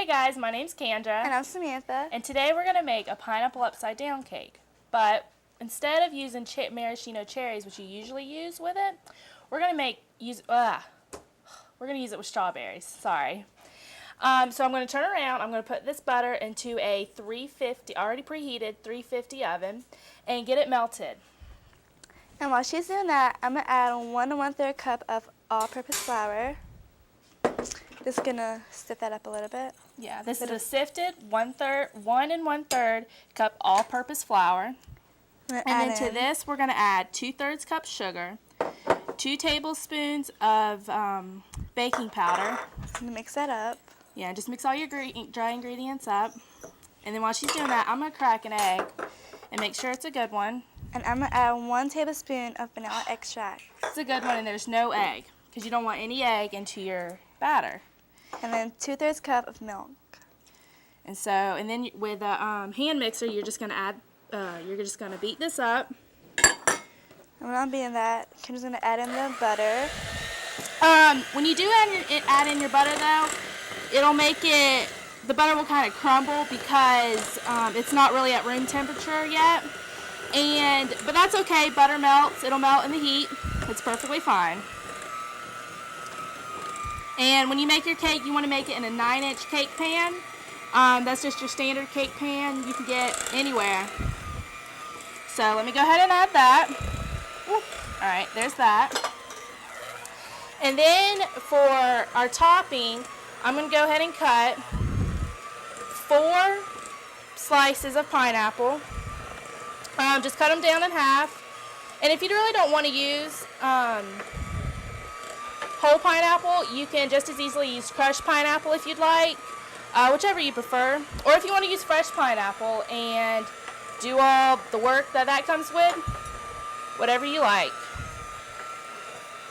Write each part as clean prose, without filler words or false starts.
Hey guys, my name's Kendra. And I'm Samantha. And today we're going to make a pineapple upside down cake. But instead of using maraschino cherries, which you usually use with it, we're going to use it with strawberries. Sorry. So I'm going to turn around. I'm going to put this butter into a 350, already preheated 350 oven and get it melted. And while she's doing that, I'm going to add 1 1/3 cup of all-purpose flour. Just going to stiff that up a little bit. Yeah, this is a sifted 1 1/3 cup all-purpose flour. And then to this, we're going to add 2/3 cup sugar, 2 tablespoons of baking powder. Mix that up. Yeah, just mix all your dry ingredients up. And then while she's doing that, I'm going to crack an egg and make sure it's a good one. And I'm going to add 1 tablespoon of vanilla extract. It's a good one, and there's no egg because you don't want any egg into your batter. And then 2/3 cup of milk. And then with a hand mixer, you're just going to beat this up. And when I'm beating that, I'm just going to add in the butter. When you do add in your butter, though, the butter will kind of crumble because it's not really at room temperature yet. But that's okay. Butter melts. It'll melt in the heat. It's perfectly fine. And when you make your cake, you want to make it in a 9-inch cake pan. That's just your standard cake pan you can get anywhere. So let me go ahead and add that. All right, there's that. And then for our topping, I'm going to go ahead and cut 4 slices of pineapple. Just cut them down in half. And if you really don't want to use whole pineapple, you can just as easily use crushed pineapple if you'd like, whichever you prefer. Or if you want to use fresh pineapple and do all the work that comes with, whatever you like.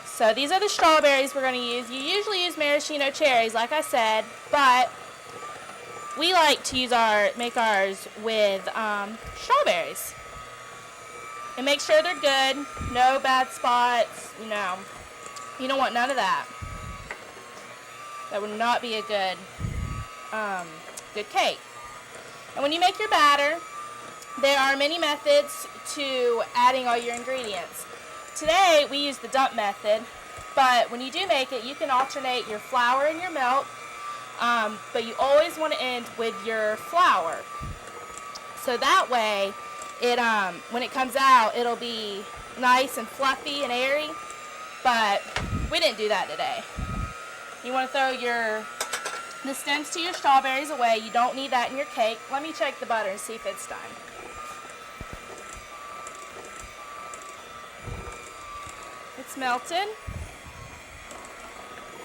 So these are the strawberries we're going to use. You usually use maraschino cherries, like I said, but we like to make ours with strawberries. And make sure they're good, no bad spots, you don't want none of that. That would not be a good cake. And when you make your batter, there are many methods to adding all your ingredients. Today we use the dump method, but when you do make it, you can alternate your flour and your milk, but you always want to end with your flour. So that way, when it comes out, it'll be nice and fluffy and airy, but we didn't do that today. You want to throw the stems to your strawberries away. You don't need that in your cake. Let me check the butter and see if it's done. It's melted.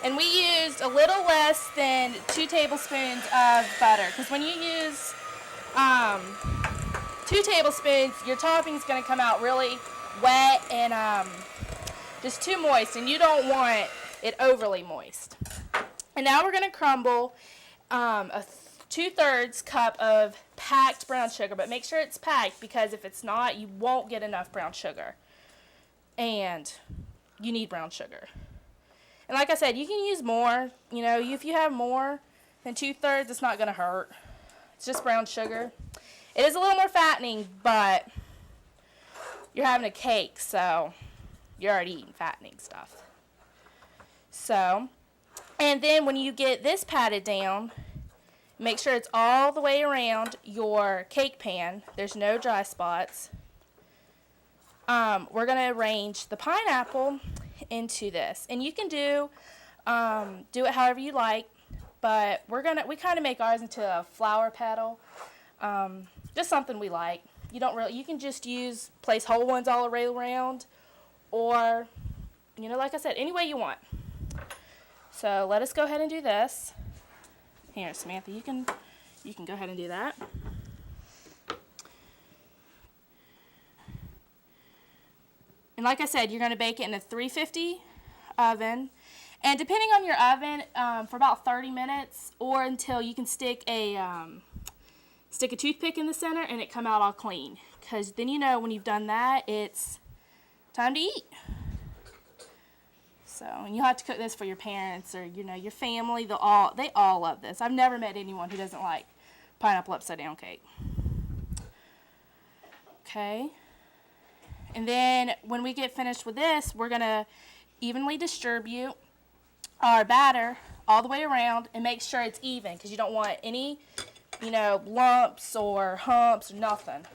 And we used a little less than 2 tablespoons of butter, because when you use 2 tablespoons, your topping is going to come out really wet and just too moist, and you don't want it overly moist. And now we're going to crumble a 2/3 cup of packed brown sugar, but make sure it's packed, because if it's not, you won't get enough brown sugar. And you need brown sugar. And like I said, you can use more. If you have more than 2/3, it's not going to hurt. It's just brown sugar. It is a little more fattening, but you're having a cake, so you're already eating fattening stuff. So, and then when you get this patted down, make sure it's all the way around your cake pan. There's no dry spots. We're going to arrange the pineapple into this, and you can do it however you like, but we kind of make ours into a flower petal. Just something we like. You can just place whole ones all around, or, like I said, any way you want. So let us go ahead and do this. Here, Samantha, you can go ahead and do that. And like I said, you're going to bake it in a 350 oven. And depending on your oven, for about 30 minutes, or until you can stick a toothpick in the center and it come out all clean. Because then when you've done that, it's time to eat. So and you have to cook this for your parents or, you know, your family. They all love this. I've never met anyone who doesn't like pineapple upside down cake. Okay. And then when we get finished with this, we're going to evenly distribute our batter all the way around and make sure it's even, because you don't want any, you know, lumps or humps or nothing.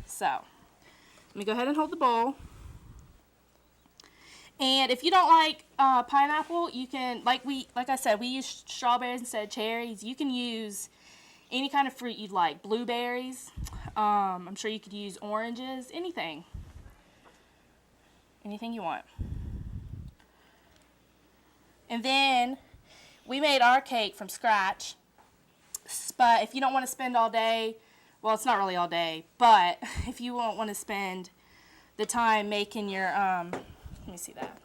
So let me go ahead and hold the bowl. And if you don't like pineapple, you can, like I said, we use strawberries instead of cherries. You can use any kind of fruit you'd like. Blueberries. I'm sure you could use oranges. Anything you want. And then we made our cake from scratch. But if you don't want to spend all day, well, it's not really all day, but if you won't want to spend the time making your, let me see that,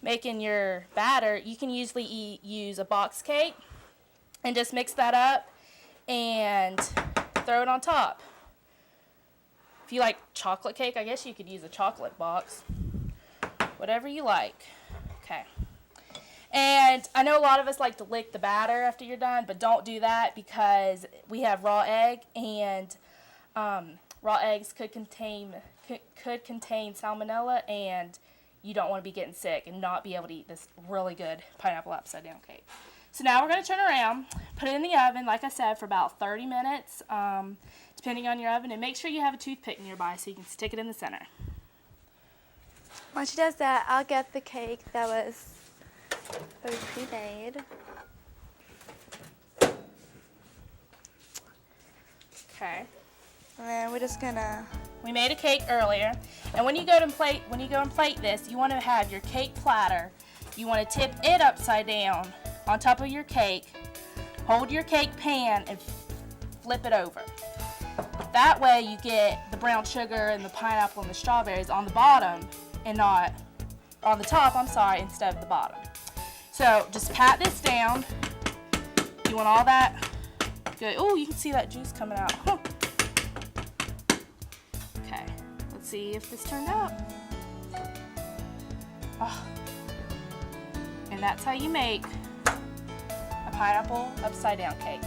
making your batter, you can usually use a box cake and just mix that up and throw it on top. If you like chocolate cake, I guess you could use a chocolate box. Whatever you like. Okay. And I know a lot of us like to lick the batter after you're done, but don't do that because we have raw egg, and raw eggs could contain salmonella, and you don't want to be getting sick and not be able to eat this really good pineapple upside down cake. So now we're going to turn around, put it in the oven, like I said, for about 30 minutes, depending on your oven, and make sure you have a toothpick nearby so you can stick it in the center. Once she does that, I'll get the cake that was already pre-made. Okay. And then we're just gonna. We made a cake earlier, and when you go and plate this, you want to have your cake platter. You want to tip it upside down on top of your cake. Hold your cake pan and flip it over. That way, you get the brown sugar and the pineapple and the strawberries on the bottom, and not on the top. Instead of the bottom. So just pat this down. You want all that good. Oh, you can see that juice coming out. Huh. Okay, let's see if this turned out. Oh. And that's how you make a pineapple upside down cake.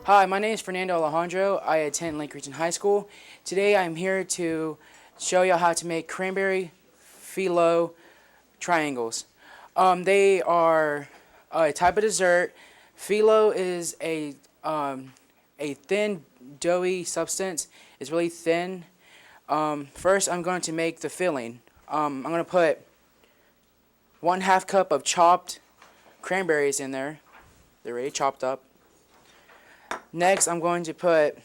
Hi, my name is Fernando Alejandro. I attend Lake Region High School. Today I'm here to show you how to make cranberry phyllo triangles. They are a type of dessert. Phyllo is a thin, doughy substance. It's really thin. First, I'm going to make the filling. I'm going to put 1/2 cup of chopped cranberries in there. They're already chopped up. Next, I'm going to put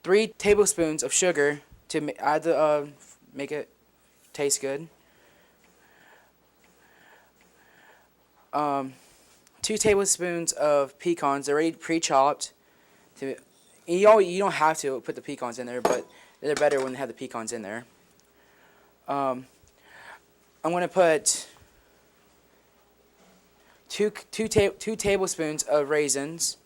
3 tablespoons of sugar to add the make it taste good. 2 tablespoons of pecans, already pre-chopped. You don't have to put the pecans in there, but they're better when they have the pecans in there. I'm going to put two tablespoons of raisins.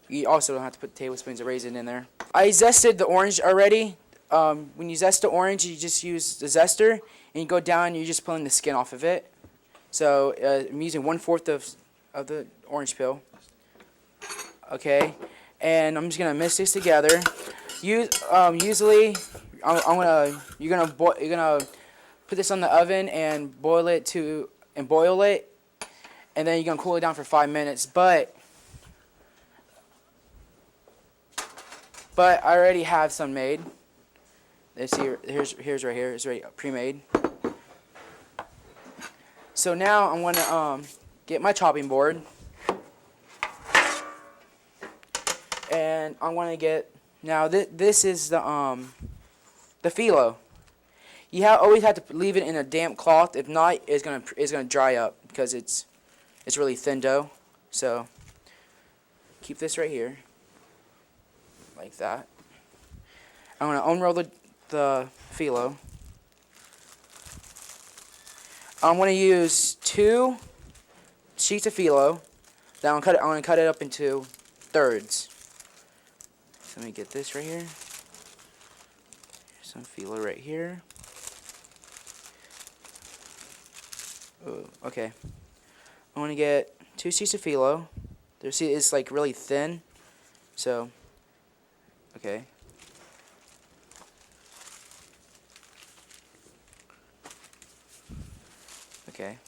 You also don't have to put tablespoons of raisin in there. I zested the orange already. When you zest the orange, you just use the zester, and you go down, and you're just pulling the skin off of it. So I'm using 1/4 of the orange peel. Okay, and I'm just gonna mix this together. Usually, you're gonna put this on the oven and boil it, and then you're gonna cool it down for 5 minutes. But I already have some made. Let's see. Here's right here. It's already pre-made. So now I'm gonna get my chopping board, and I'm gonna get now. This is the phyllo. You always have to leave it in a damp cloth. If not, it's gonna dry up because it's really thin dough. So keep this right here, like that. I'm gonna unroll the phyllo. I'm gonna use 2 sheets of phyllo. Then I'm gonna cut it up into thirds. So let me get this right here. Here's some phyllo right here. Ooh, okay. I'm gonna get 2 sheets of phyllo. See, it's like really thin. So, okay. Okay.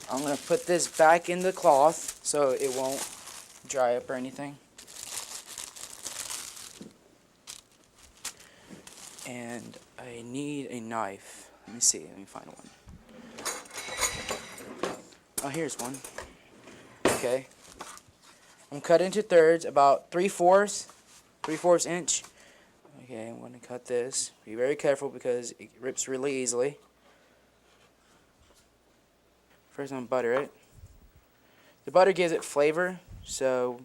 I'm going to put this back in the cloth so it won't dry up or anything. And I need a knife. Let me see. Let me find one. Oh, here's one. Okay. I'm cutting into thirds, about 3/4 inch. Okay, I'm going to cut this. Be very careful because it rips really easily. First, I'm going to butter it. The butter gives it flavor, so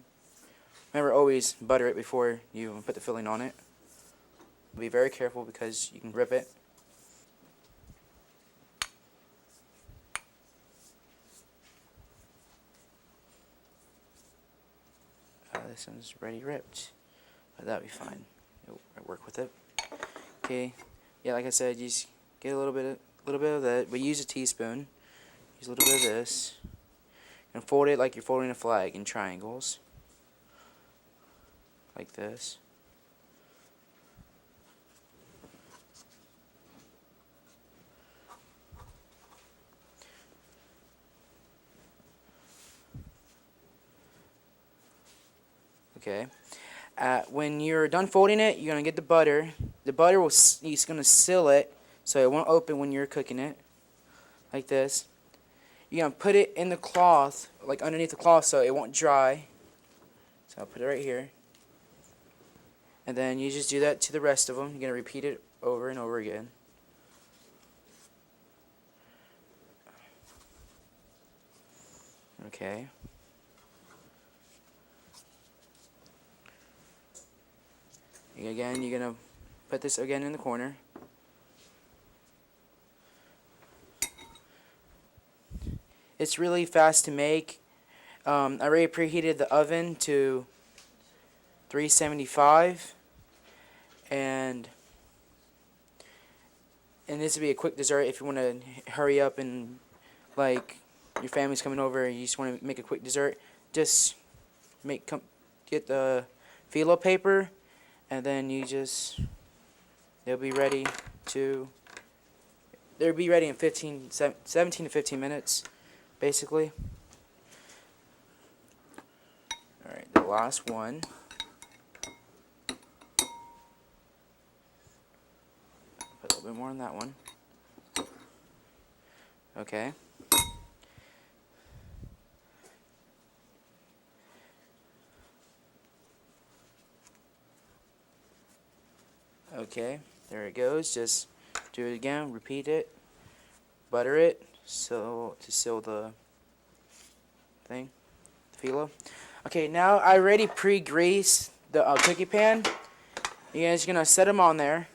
remember, always butter it before you put the filling on it. Be very careful because you can rip it. This one's already ripped, but that'll be fine. It'll work with it. Okay, yeah, like I said, you just get a little bit of that, but use a teaspoon. Use a little bit of this, and fold it like you're folding a flag in triangles, like this. Okay. When you're done folding it, you're gonna get the butter. The butter is gonna seal it, so it won't open when you're cooking it, like this. You're gonna put it in the cloth, like underneath the cloth, so it won't dry. So I'll put it right here, and then you just do that to the rest of them. You're gonna repeat it over and over again. Okay. Again, you're going to put this again in the corner. It's really fast to make. I already preheated the oven to 375, and this would be a quick dessert if you want to hurry up and, like, your family's coming over and you just want to make a quick dessert. Just get the phyllo paper, and then they'll be ready in 17 to 15 minutes, basically. Alright, the last one. Put a little bit more on that one. Okay. Okay, there it goes. Just do it again, repeat it, butter it, so to seal the thing, the phyllo. Okay, now I already pre-greased the cookie pan. You guys are gonna set them on there.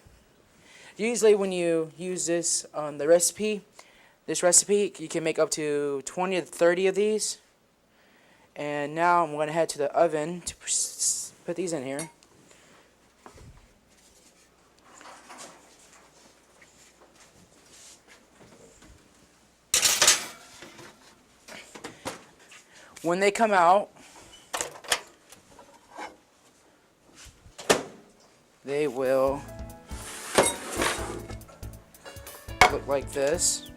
Usually when you use this on the recipe, you can make up to 20 to 30 of these. And now I'm gonna head to the oven to put these in here. When they come out, they will look like this.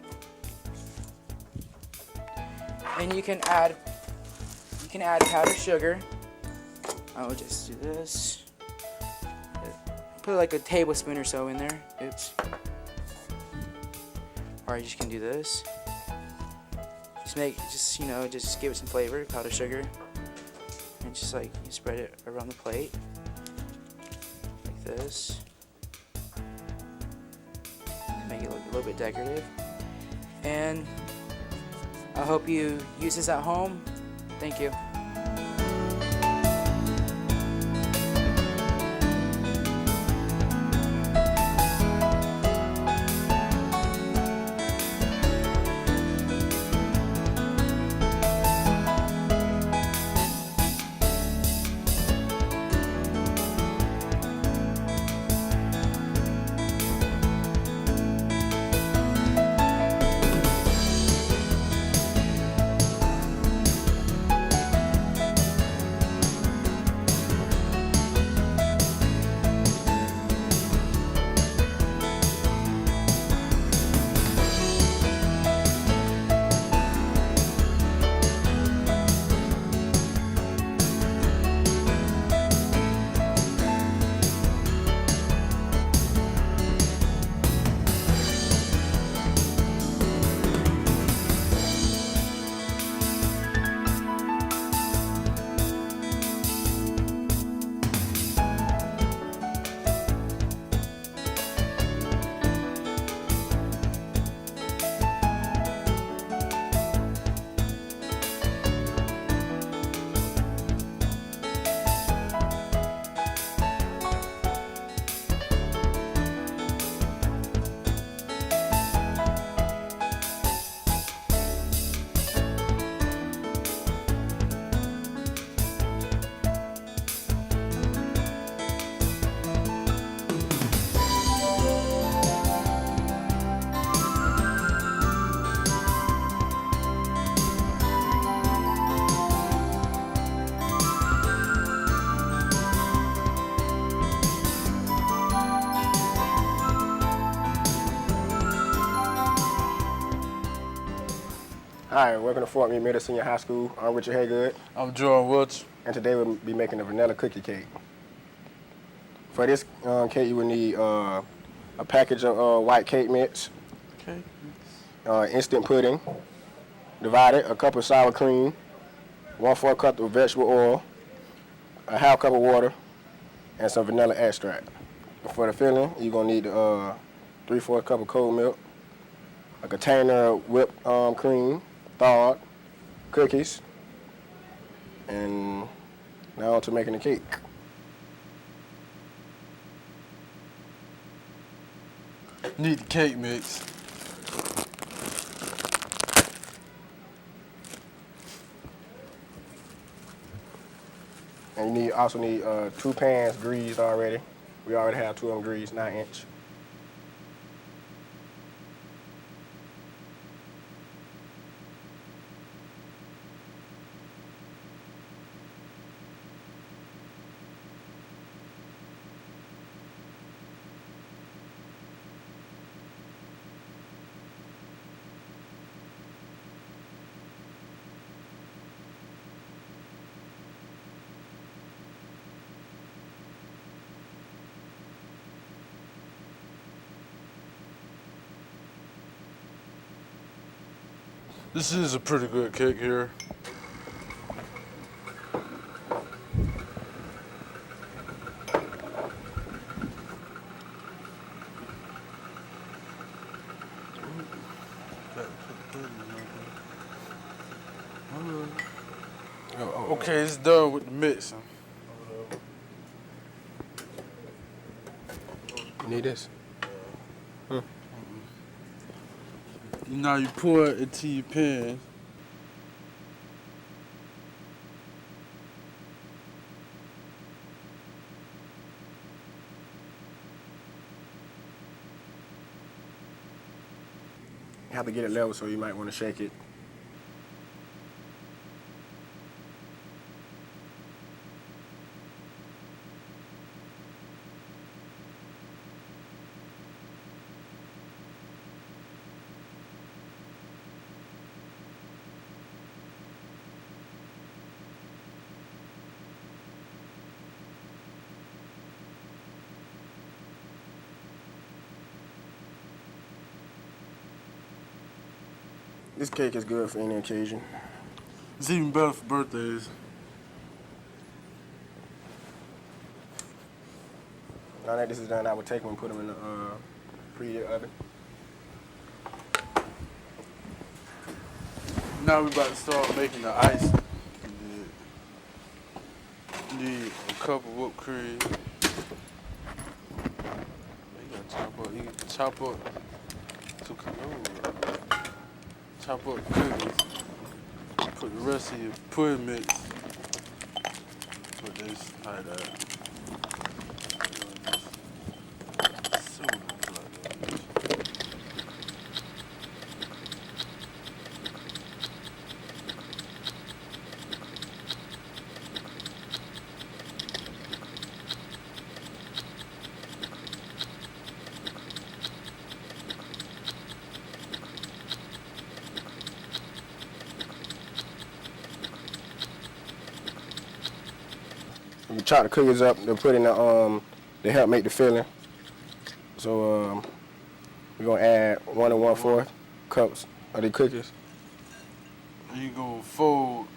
And you can add powdered sugar. I'll just do this. Put like a tablespoon or so in there. Oops. Or you just can do this. Just give it some flavor, powdered sugar, and just like you spread it around the plate like this. Make it look a little bit decorative. And I hope you use this at home. Thank you. Hi, welcome to Fort Meade Senior High School. I'm Richard Haygood. I'm Jordan Woods. And today we'll be making a vanilla cookie cake. For this cake, you will need a package of white cake mix, instant pudding, divided, a cup of sour cream, 1/4 cup of vegetable oil, a half cup of water, and some vanilla extract. For the filling, you're gonna need 3/4 cup of cold milk, a container of whipped cream, thawed, cookies, and now on to making the cake. Need the cake mix. And you also need 2 pans greased already. We already have 2 of them greased, 9-inch. This is a pretty good cake here. Okay, it's done with the mixing. You need this? Now you pour it into your pan. You have to get it level, so you might want to shake it. This cake is good for any occasion. It's even better for birthdays. Now that this is done, I would take them and put them in the preheated oven. Now we about to start making the icing. Need a cup of whipped cream. You gotta chop up cookies. Put the rest of your pudding mix. Put this like that. So like that. You chop the cookies up to put in the to help make the filling. So we're gonna add 1 1/4 cups of the cookies. And you gonna fold.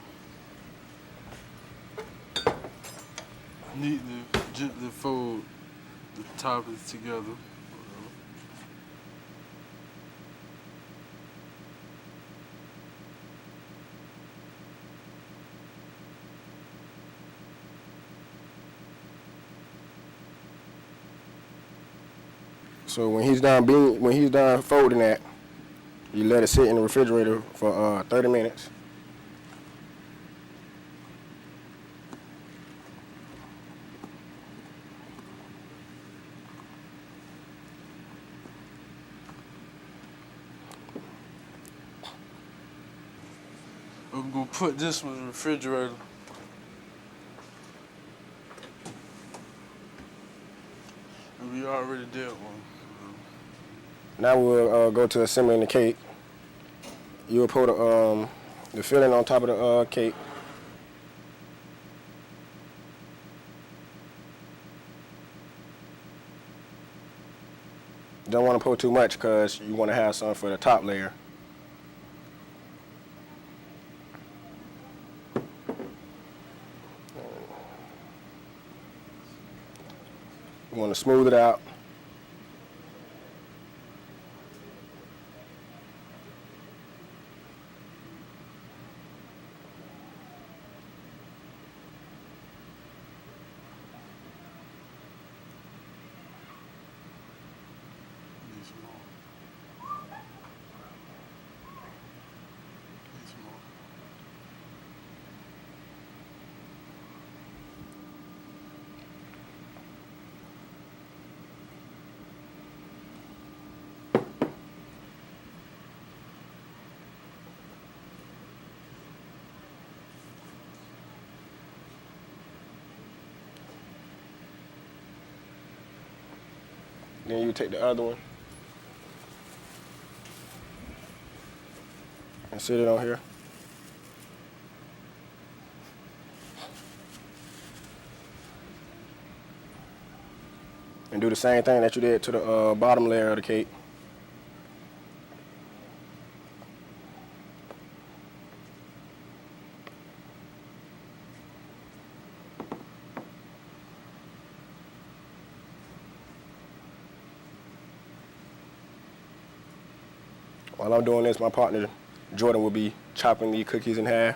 Need to gently fold the toppings together. So when he's done folding that, you let it sit in the refrigerator for 30 minutes. I'm gonna put this one in the refrigerator. And we already did one. Now we'll go to assembling the cake. You'll put the filling on top of the cake. Don't want to put too much because you want to have some for the top layer. You want to smooth it out. Need some more. Need some more. Then you take the other one and sit it on here. And do the same thing that you did to the bottom layer of the cake. While I'm doing this, my partner Jordan will be chopping the cookies in half.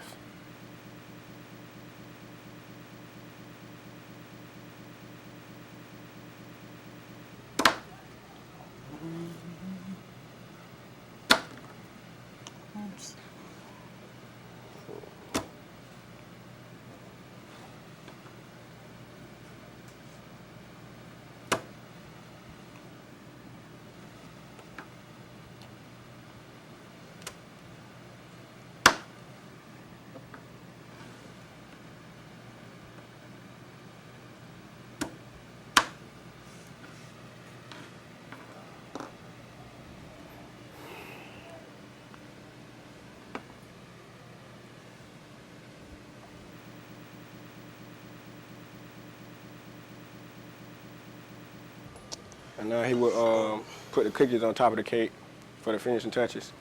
And now he will put the cookies on top of the cake for the finishing touches.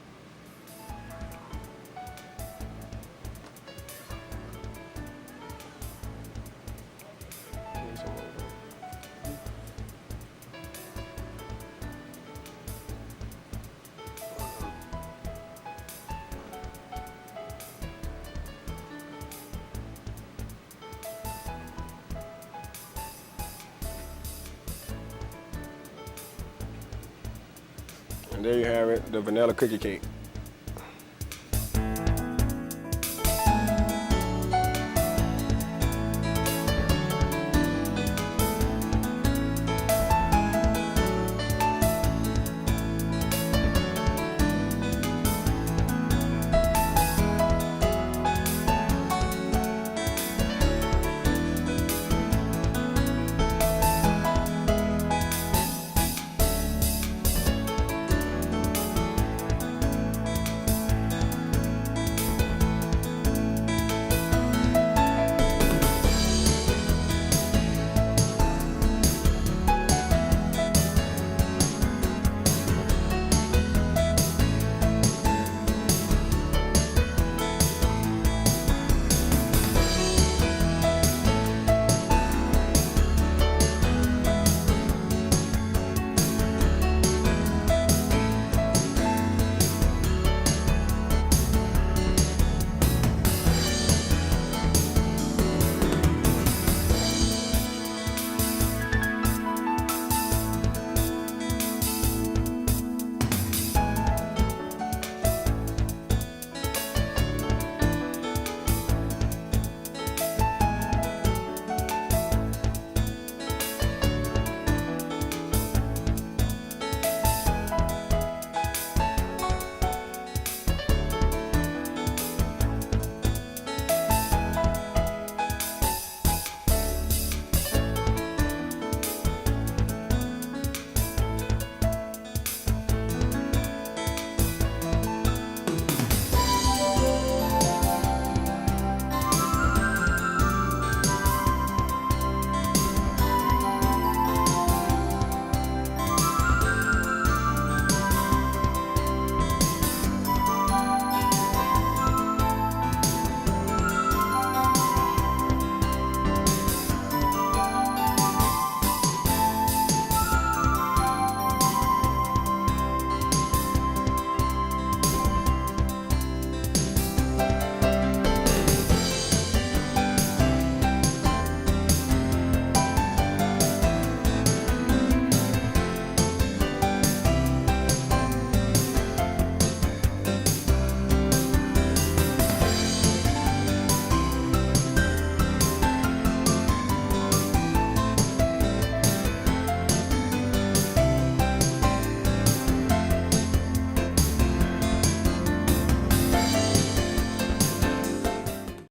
And there you have it, the vanilla cookie cake.